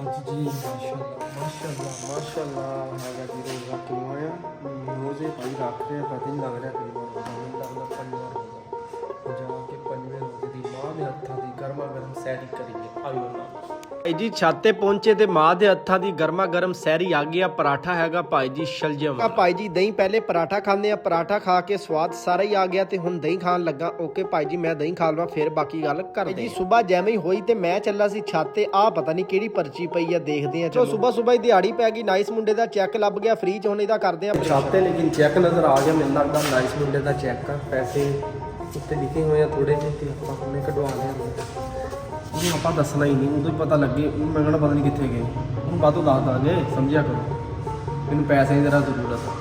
जी माशाल्लाह माशाल्लाह हैगा जी रोज़ा क्यों आया रोज़े भाई रख रहे पता नहीं लग रहा कई बार नहीं लगना पंजवा रोज़ा जाके पंजवें रोज़े की माँ के हत्थों की गर्मा गर्म सैरी करिए आयो ना ਭਾਈ ਜੀ ਛੱਤ ਤੇ ਪਹੁੰਚੇ ਤੇ ਮਾਂ ਦੇ ਹੱਥਾਂ ਦੀ ਗਰਮਾ ਗਰਮ ਸਹਿਰੀ ਆ ਗਿਆ। ਪਰਾਠਾ ਹੈਗਾ ਭਾਈ ਜੀ ਸ਼ਲਜਮ ਆ ਭਾਈ ਜੀ ਦਹੀਂ ਪਹਿਲੇ ਪਰਾਠਾ ਖਾਂਦੇ ਆ। ਪਰਾਠਾ ਖਾ ਕੇ ਸਵਾਦ ਸਾਰਾ ਹੀ ਆ ਗਿਆ ਤੇ ਹੁਣ ਦਹੀਂ ਖਾਣ ਲੱਗਾ। ਓਕੇ ਭਾਈ ਜੀ ਮੈਂ ਦਹੀਂ ਖਾ ਲਵਾਂ ਫਿਰ ਬਾਕੀ ਗੱਲ ਕਰਦੇ ਜੀ। ਸਵੇਰ ਜਿਵੇਂ ਹੀ ਹੋਈ ਤੇ ਮੈਂ ਚੱਲਾ ਸੀ ਛੱਤ ਤੇ ਆ ਪਤਾ ਨਹੀਂ ਕਿਹੜੀ ਪਰਚੀ ਪਈ ਆ ਦੇਖਦੇ ਆ। ਚਲੋ ਸਵੇਰ ਹੀ ਦਿਹਾੜੀ ਪੈ ਗਈ। ਨਾਈਸ ਮੁੰਡੇ ਦਾ ਚੈੱਕ ਲੱਭ ਗਿਆ ਫ੍ਰੀ ਚ। ਹੁਣ ਇਹਦਾ ਕਰਦੇ ਆ ਛੱਤ ਤੇ ਲੇਕਿਨ ਚੈੱਕ ਨਜ਼ਰ ਆ ਗਿਆ ਮੈਨੂੰ ਲੱਗਦਾ ਨਾਈਸ ਮੁੰਡੇ ਦਾ ਚੈੱਕ ਆ। ਪੈਸੇ ਉੱਤੇ ਲਿਖੇ ਹੋਏ ਆ ਥੋੜੇ ਜਿਹੇ ਤੇ ਆਪਾਂ ਹੁਣੇ ਕਢਵਾ ਲਿਆ। ਉਹਨੂੰ ਆਪਾਂ ਦੱਸਣਾ ਹੀ ਨਹੀਂ ਉਦੋਂ ਹੀ ਪਤਾ ਲੱਗੇ ਉਹਨੂੰ ਮੰਗਣਾ ਪਤਾ ਨਹੀਂ ਕਿੱਥੇ ਗਏ ਉਹਨੂੰ ਬਾਅਦੋਂ ਦੱਸ ਦਾਂਗੇ ਸਮਝਿਆ ਕਰੋ ਮੈਨੂੰ ਪੈਸੇ ਦੀ ਜ਼ਰਾ ਜ਼ਰੂਰਤ ਆ।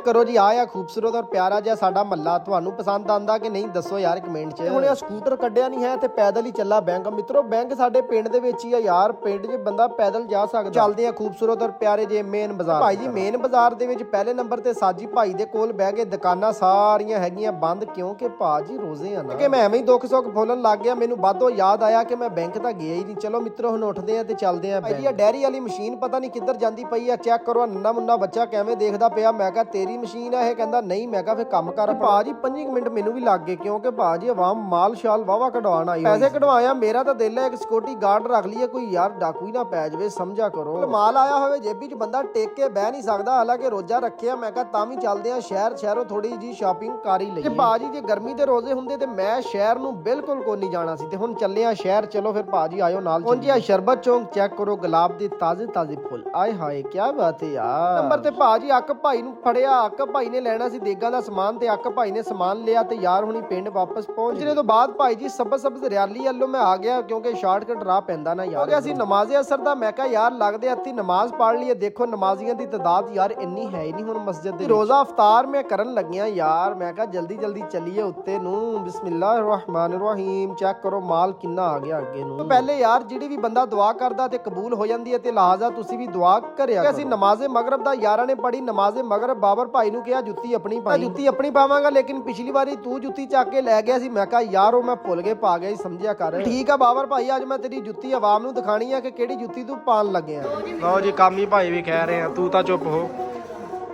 ਕਰੋ ਜੀ ਆਇਆ ਖੂਬਸੂਰਤ ਔਰ ਪਿਆਰਾ ਜਿਹਾ ਸਾਡਾ ਮੱਲਾ ਤੁਹਾਨੂੰ ਪਸੰਦ ਆਂਦਾ ਕਿ ਨਹੀਂ ਦੱਸੋ ਯਾਰ ਕਮੈਂਟ 'ਚ। ਹੁਣ ਇਹ ਸਕੂਟਰ ਕੱਢਿਆ ਨਹੀਂ ਹੈ ਤੇ ਪੈਦਲ ਹੀ ਚੱਲਾ ਬੈਂਕ। ਮਿੱਤਰੋ ਬੈਂਕ ਸਾਡੇ ਪਿੰਡ ਦੇ ਵਿੱਚ ਹੀ ਆ ਯਾਰ। ਪਿੰਡ 'ਚ ਬੰਦਾ ਪੈਦਲ ਜਾ ਸਕਦਾ। ਚੱਲਦੇ ਆ ਖੂਬਸੂਰਤ ਔਰ ਪਿਆਰੇ ਜੇ ਮੇਨ ਬਾਜ਼ਾਰ। ਭਾਈ ਜੀ ਮੇਨ ਬਾਜ਼ਾਰ ਦੇ ਵਿੱਚ ਪਹਿਲੇ ਨੰਬਰ ਤੇ ਸਾਜੀ ਭਾਈ ਦੇ ਕੋਲ ਬਹਿ ਕੇ ਦੁਕਾਨਾਂ ਸਾਰੀਆਂ ਹੈਗੀਆਂ ਬੰਦ ਕਿਉਂਕਿ ਭਾਜੀ ਰੋਜ਼ੇ ਆ ਨਾ ਕਿ ਮੈਂ ਐਵੇਂ ਹੀ ਦੁੱਖ ਸੁੱਖ ਫੋਲਣ ਲੱਗ ਗਿਆ। ਮੈਨੂੰ ਬਾਅਦੋਂ ਯਾਦ ਆਇਆ ਕਿ ਮੈਂ ਬੈਂਕ ਤਾਂ ਗਿਆ ਹੀ ਨਹੀਂ। ਚਲੋ ਮਿੱਤਰੋ ਹੁਣ ਉੱਠਦੇ ਆ ਤੇ ਚੱਲਦੇ ਆ। ਭਾਈ ਜੀ ਡੈਰੀ ਵਾਲੀ ਮਸ਼ੀਨ ਪਤਾ ਨਹੀਂ ਕਿੱਧਰ ਜਾਂਦੀ ਪਈ ਆ। ਚੈੱਕ ਕਰੋ ਨੰਨਾ ਮੁੰਨਾ ਬੱਚਾ ਕਿਵੇਂ ਦੇਖਦਾ ਪਿਆ। ਮੈਂ ਕਿਹਾ ਤੇਰੀ ਮਸ਼ੀਨ ਆ ਇਹ ਕਹਿੰਦਾ ਨਹੀਂ। ਮੈਂ ਕਿਹਾ ਫਿਰ ਕੰਮ ਕਰ ਭਾਜੀ 5 ਮਿੰਟ ਮੈਨੂੰ ਵੀ ਲੱਗ ਗਏ ਕਿਉਂਕਿ ਭਾਜੀ ਆਵਾਮ ਮਾਲ ਸ਼ਾਲ ਵਾਵਾ ਕਢਵਾਉਣ ਆਈ ਪੈਸੇ ਕਢਵਾਇਆ। ਮੇਰਾ ਤਾਂ ਦਿਲ ਹੈ ਇੱਕ ਸਿਕਿਉਰਿਟੀ ਗਾਰਡ ਰੱਖ ਲਈਏ ਕੋਈ ਯਾਰ ਡਾਕੂ ਹੀ ਨਾ ਪੈ ਜਾਵੇ ਸਮਝਿਆ ਕਰੋ। ਮਾਲ ਆਇਆ ਹੋਵੇ ਜੇਬੀ 'ਚ ਬੰਦਾ ਟੇਕ ਕੇ ਬਹਿ ਨਹੀਂ ਸਕਦਾ। ਹਾਲਾਂਕਿ ਰੋਜ਼ਾ ਰੱਖਿਆ ਮੈਂ ਕਿਹਾ ਤਾਂ ਵੀ ਚੱਲਦੇ ਆ ਸ਼ਹਿਰੋਂ ਥੋੜੀ ਜੀ ਸ਼ਾਪਿੰਗ ਕਰ ਹੀ ਲਈ। ਭਾਜੀ ਜੇ ਗਰਮੀ ਦੇ ਰੋਜ਼ੇ ਹੁੰਦੇ ਤੇ ਮੈਂ ਸ਼ਹਿਰ ਨੂੰ ਬਿਲਕੁਲ ਕੋਈ ਨਹੀਂ ਜਾਣਾ ਸੀ ਤੇ ਹੁਣ ਚੱਲੇ ਆ ਸ਼ਹਿਰ। ਚਲੋ ਫਿਰ ਭਾਜੀ ਆਇਓ ਨਾਲ। ਪਹੁੰਚਿਆ ਸ਼ਰਬਤ ਚੌਂਕ। ਚੈੱਕ ਕਰੋ ਗੁਲਾਬ ਦੇ ਤਾਜ਼ੇ ਫੁੱਲ ਆਏ ਹਾਏ ਕੀ ਬਾਤ ਹੈ ਯਾਰ। ਨੰਬਰ ਤੇ ਭਾਜੀ ਅੱਕ ਭਾਈ ਨੂੰ ਫੜਿਆ। ਅੱਕ ਭਾਈ ਨੇ ਲੈਣਾ ਸੀ ਦੇਗਾ ਦਾ ਸਮਾਨ ਤੇ ਅੱਕ ਭਾਈ ਨੇ ਸਮਾਨ ਲਿਆ ਤੇ ਯਾਰ ਹੁਣੀ ਪਿੰਡ ਵਾਪਸ ਪਹੁੰਚਣੇ ਤੋਂ ਬਾਅਦ ਭਾਈ ਜੀ ਸਬਜ਼ ਰਿਆਲੀ ਵੱਲੋਂ ਮੈਂ ਆ ਗਿਆ ਕਿਉਂਕਿ ਸ਼ਾਰਟਕਟ ਰਾਹ ਪੈਂਦਾ ਨਾ ਯਾਰ। ਹੋ ਗਿਆ ਸੀ ਨਮਾਜ਼ੇ ਅਸਰ ਦਾ। ਮੈਂ ਕਿਹਾ ਯਾਰ ਲੱਗਦੇ ਹੱਥੀ ਨਮਾਜ਼ ਪੜ੍ਹ ਲਈਏ। ਦੇਖੋ ਨਮਾਜ਼ੀਆਂ ਦੀ ਤਾਦਾਦ ਯਾਰ ਇੰਨੀ ਹੈ ਹੀ ਨਹੀਂ ਹੁਣ ਮਸਜਿਦ ਦੇ। ਰੋਜ਼ਾ ਇਫਤਾਰ ਮੈਂ ਕਰਨ ਲੱਗਿਆ ਯਾਰ। ਮੈਂ ਕਿਹਾ ਜਲਦੀ ਚੱਲੀਏ ਉੱਤੇ ਨੂੰ। ਬਿਸਮਿਲ੍ਲਾਹਿਰਰਹਿਮਾਨਿਰਰਹੀਮ। ਚੈੱਕ ਕਰੋ ਮਾਲ ਕਿੰਨਾ ਆ ਗਿਆ ਅੱਗੇ ਨੂੰ। ਪਹਿਲੇ ਯਾਰ ਜਿਹੜੀ ਵੀ ਬੰਦਾ ਦੁਆ ਕਰਦਾ ਤੇ ਕਬੂਲ ਹੋ ਜਾਂਦੀ ਹੈ ਤੇ ਲਿਹਾਜ਼ਾ ਤੁਸੀਂ ਵੀ ਦੁਆ ਕਰਿਆ। ਅਸੀਂ ਨਮਾਜ਼ੇ ਮਗਰਬ ਦਾ ਯਾਰਾਂ ਨੇ ਪੜ੍ਹੀ। ਨਮਾਜ਼ੇ ਮਗਰਬ ਬਾਬਰ ਭਾਈ ਨੂੰ ਕਿਹਾ ਜੁੱਤੀ ਆਪਣੀ ਪਾਈ। ਜੁੱਤੀ ਆਪਣੀ ਪਾਵਾਂਗਾ ਲੇਕਿਨ ਪਿਛਲੀ ਵਾਰੀ ਤੂੰ ਜੁੱਤੀ ਚੱਕ ਕੇ ਲੈ ਗਿਆ ਸੀ। ਮੈਂ ਕਿਹਾ ਯਾਰ ਉਹ ਮੈਂ ਭੁੱਲ ਕੇ ਪਾ ਗਿਆ ਸੀ ਸਮਝਿਆ ਕਰ। ਠੀਕ ਆ ਬਾਬਰ ਭਾਈ ਅੱਜ ਮੈਂ ਤੇਰੀ ਜੁੱਤੀ ਆਵਾਮ ਨੂੰ ਦਿਖਾਣੀ ਆ ਕਿ ਕਿਹੜੀ ਜੁੱਤੀ ਤੂੰ ਪਾਣ ਲੱਗਿਆ। ਲਓ ਜੀ ਕਾਮੀ ਭਾਈ ਵੀ ਕਹਿ ਰਹੇ ਆ ਤੂੰ ਤਾਂ ਚੁੱਪ ਹੋ।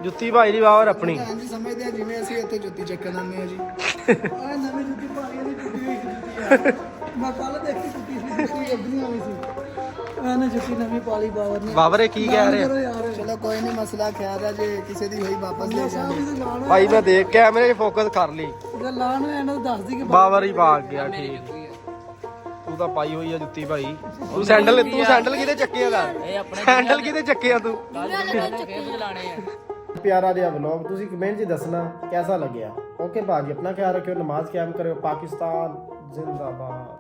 ਜੁੱਤੀ ਭਾਈ ਦੀ ਬਾਬਰ ਆਪਣੀ ਸਮਝਦੇ ਆ ਜਿਵੇਂ ਅਸੀਂ ਇੱਥੇ ਜੁੱਤੀ ਚੱਕਣ ਆਉਂਦੇ ਆ ਜੀ। ਆ ਨਵੀਂ ਜੁੱਤੀ ਪਾ ਕੇ ਦੀ ਜੁੱਤੀ ਹੋਈ ਮੈਂ ਕੱਲ ਦੇਖੀ ਜੁੱਤੀ ਲੱਭਣੀ ਆਈ ਸੀ। ਇਹਨੇ ਜੁੱਤੀ ਨਵੀਂ ਪਾ ਲਈ ਬਾਬਰ ਨੇ। ਬਾਬਰ ਕੀ ਕਹਿ ਰਹੇ ਚਲੋ ਕੋਈ ਨਹੀਂ ਮਸਲਾ ਖਿਆਲ ਆ ਜੇ ਕਿਸੇ ਦੀ ਹੋਈ ਵਾਪਸ ਲੈ ਜਾਵਾਂਗੇ। ਭਾਈ ਮੈਂ ਦੇਖ ਕੈਮਰੇ 'ਚ ਫੋਕਸ ਕਰ ਲਈ। ਲਾਣ ਇਹਨਾਂ ਨੂੰ ਦੱਸ ਦੀ ਕਿ ਬਾਬਰ ਹੀ ਪਾ ਗਿਆ ਠੀਕ। ਤੂੰ ਤਾਂ ਪਾਈ ਹੋਈ ਆ ਜੁੱਤੀ ਭਾਈ। ਤੂੰ ਸੈਂਡਲ ਕਿਹਦੇ ਚੱਕੇ ਆ? ਸੈਂਡਲ ਕਿਹਦੇ ਚੱਕੇ ਆ ਤੂੰ? ਪਿਆਰਾ ਜਿਹਾ ਵਲੌਗ ਤੁਸੀਂ ਕਮੈਂਟ 'ਚ ਦੱਸਣਾ ਕਿਹਦਾ ਲੱਗਿਆ। ਓਕੇ ਭਾਜੀ ਆਪਣਾ ਖਿਆਲ ਰੱਖਿਓ। ਨਮਾਜ਼ ਕਾਇਮ ਕਰਿਓ। ਪਾਕਿਸਤਾਨ ਜ਼ਿੰਦਾਬਾਦ।